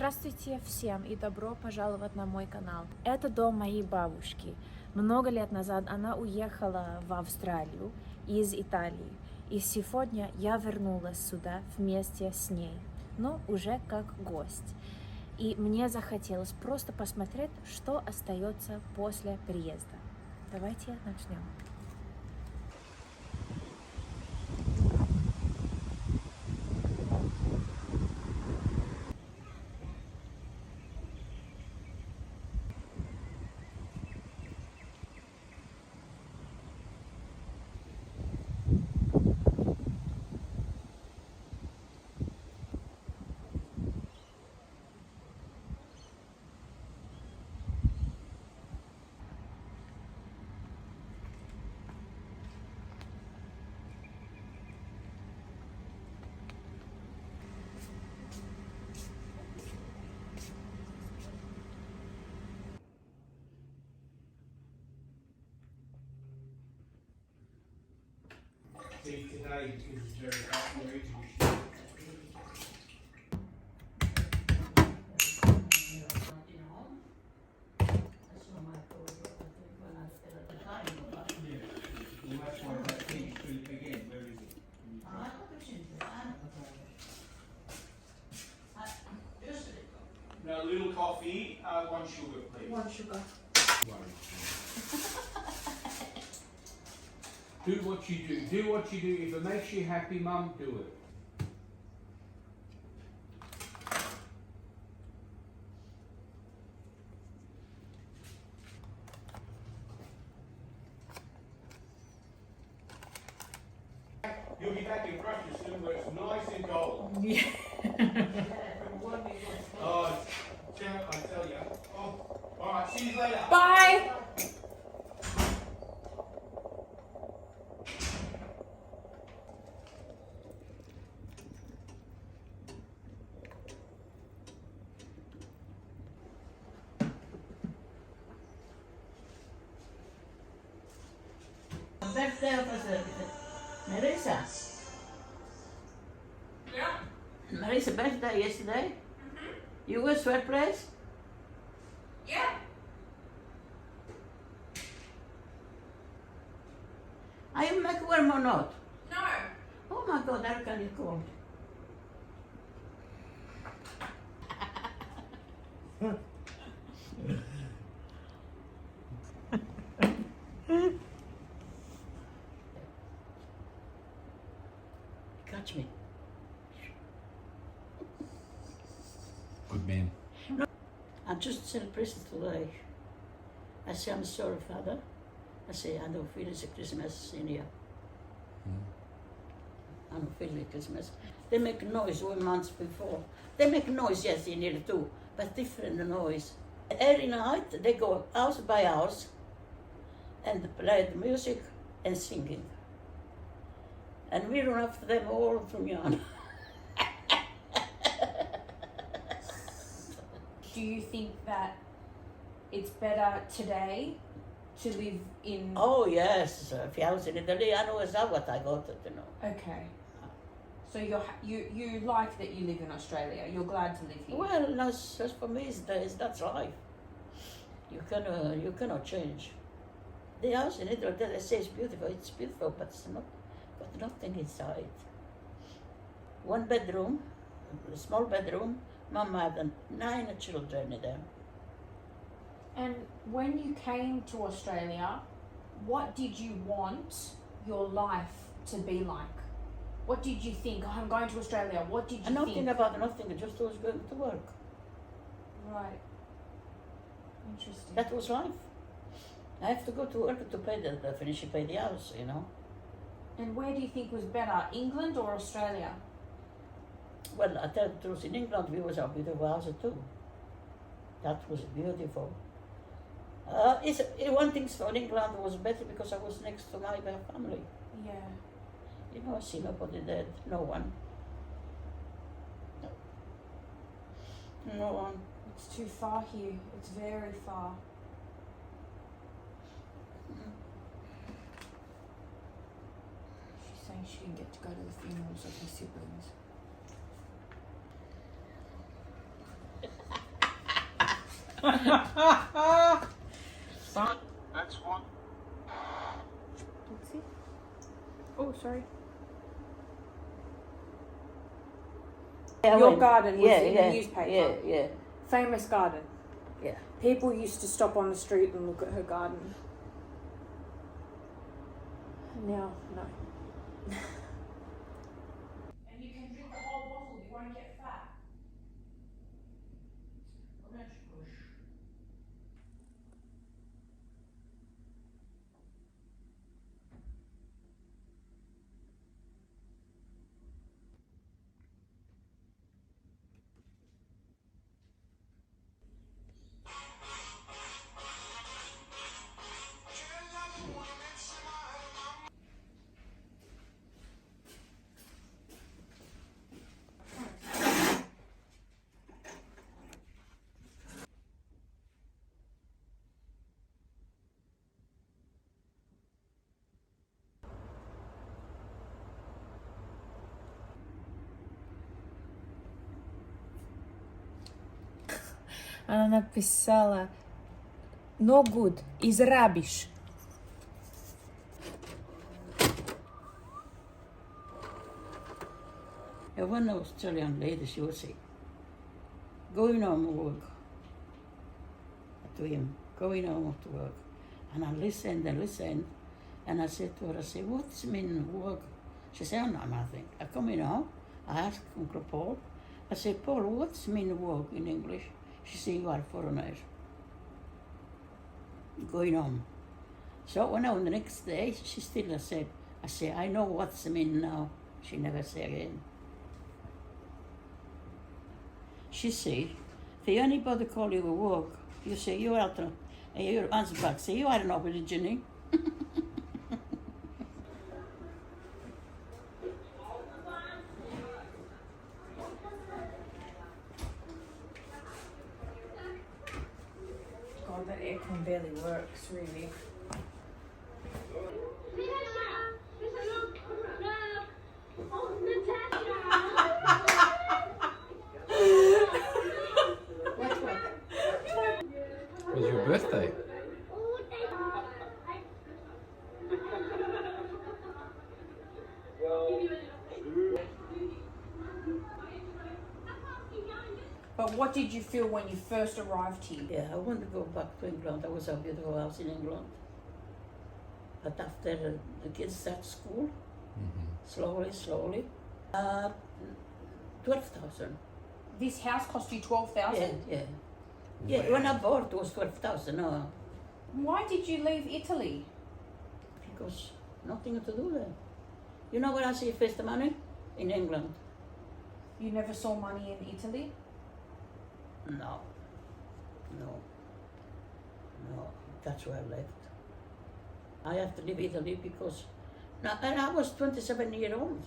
Здравствуйте всем и добро пожаловать на мой канал. Это дом моей бабушки. Много лет назад она уехала в Австралию из Италии. И сегодня я вернулась сюда вместе с ней, но уже как гость. И мне захотелось просто посмотреть, что остается после приезда. Давайте начнем. See, today is very hot in the region. You might want that King Street again, where is it? No, little coffee, one sugar please. One sugar. Do what you do. Do what you do. If it makes you happy, Mum, do it. You'll be back in Prussia soon where it's nice and cold. Yeah. Oh, I tell you. Oh, alright, see you later. Bye! Birthday of Marisa. Yeah. Marisa birthday yesterday. You wear surprise? Yeah. Are you make warm or not? No. Oh my God, how can you cold? Catch me. Good man. I just celebrated today. I say, I'm sorry, Father. I say, I don't feel it's a Christmas in here. I don't feel like Christmas. They make noise 1 month before. They make noise, yes, in here too, but different noise. Every night they go house by house and play the music and singing. And we run after them all from Jan. Do you think that it's better today to live in... Oh yes, if I was in Italy, I know exactly what I got, you know. Okay. So you like that you live in Australia? You're glad to live here? Well, that's for me, that's life. You cannot change. The house in Italy, they say it's beautiful, but it's not, got nothing inside. 1 bedroom, a small bedroom. Mama had 9 children in there. And when you came to Australia, what did you want your life to be like? What did you think? Oh, I'm going to Australia. What did you And nothing think? about nothing, I just was going to work. Right. Interesting. That was life. I have to go to work to pay the finish pay the house, you know. And where do you think was better, England or Australia? Well, I tell the truth, in England we was a beautiful house too. That was beautiful. One thing for England was better because I was next to my family. Yeah. You know, I see nobody dead, no one. No one. It's too far here. It's very far. She's saying she didn't get to go to the funerals of her siblings. That's one. Let's see. Oh, sorry. Your garden was in the yeah, newspaper. Yeah. Famous garden. Yeah. People used to stop on the street and look at her garden. Now, no. And you can drink the whole bottle. You won't get fat. Она написала no good, is rubbish. And one Australian lady, she would say, going home to work, to him, going home to work. And I listened, and I said to her, I said, what's mean work? She said, oh, no, nothing. I come in home, I asked Uncle Paul, I said, Paul, what's mean work in English? She said, you are foreigner. Going home. So when I went the next day, she still said, I know what's mean now. She never said again. She said, if anybody call you work, you say you are not, and your answer back say you are an Aborigine. God, that aircon barely works, really. It was your birthday. But what did you feel when you first arrived here? Yeah, I want to go back to England. I was a beautiful house in England. But after the kids start school, slowly, 12,000. This house cost you 12,000. Yeah, when I bought it was 12,000, no, Why did you leave Italy? because nothing to do there. You know where I see first money? In England. You never saw money in Italy? No. That's where I left. I have to leave Italy because, and I was 27 years old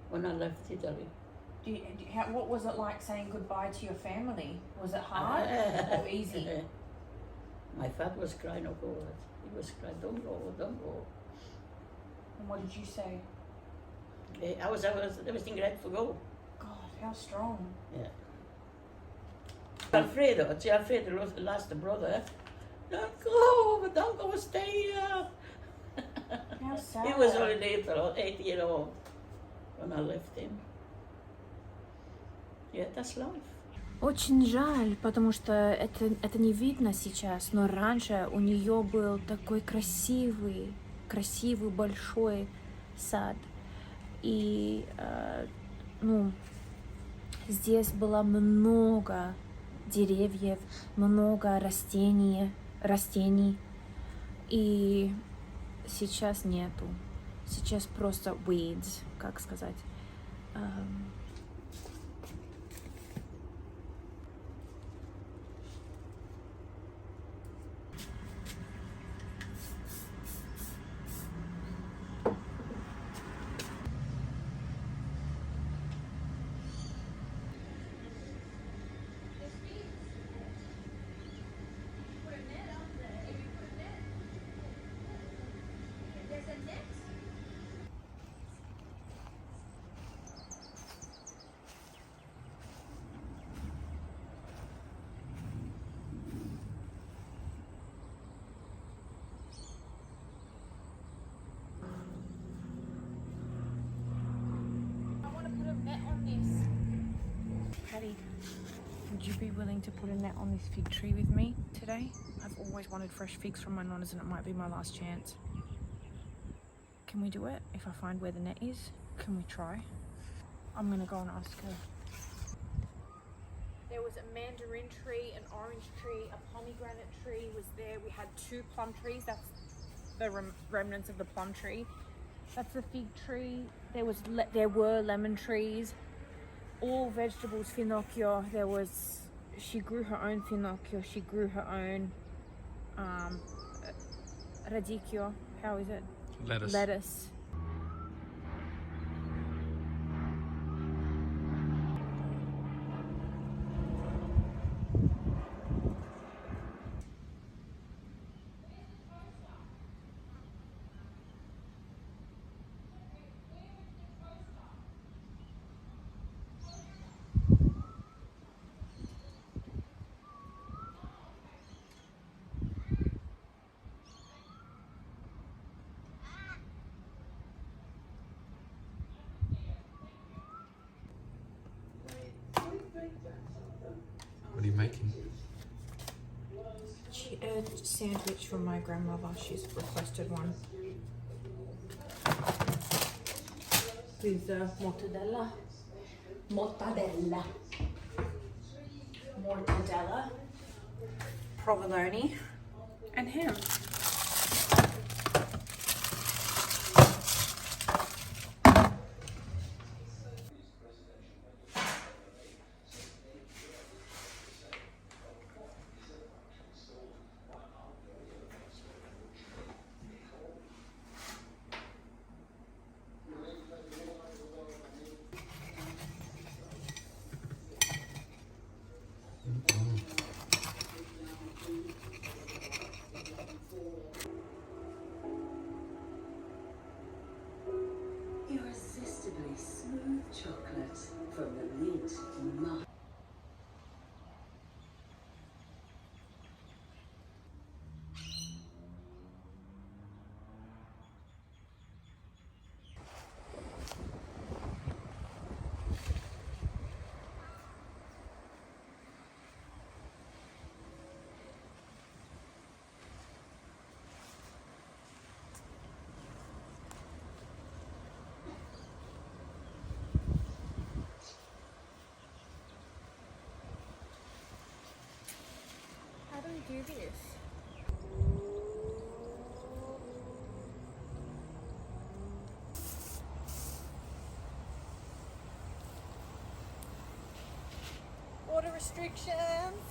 when I left Italy. What was it like saying goodbye to your family? Was it hard or easy? My father was crying, oh God. He was crying, don't go. And what did you say? I was everything ready to go. God, how strong. Yeah. Alfredo lost the brother. Don't go, stay here. How sad. He was only 8 years old when I left him. Yeah, that's life. Очень жаль, потому что это не видно сейчас, но раньше у нее был такой красивый большой сад. И здесь было много деревьев, много растений, и сейчас нету. Сейчас просто weeds, как сказать. Patty, would you be willing to put a net on this fig tree with me today? I've always wanted fresh figs from my nonnas and it might be my last chance. Can we do it? If I find where the net is, can we try? I'm gonna go and ask her. There was a mandarin tree, an orange tree, a pomegranate tree was there. We had 2 plum trees. That's the remnants of the plum tree. That's the fig tree. There were lemon trees. All vegetables, finocchio. She grew her own finocchio. She grew her own radicchio. How is it? Lettuce. What are you making? A sandwich from my grandmother. She's requested one. With mortadella. Provolone. And ham. Irresistibly smooth chocolate from the mint mud. How do we do this? Water restrictions.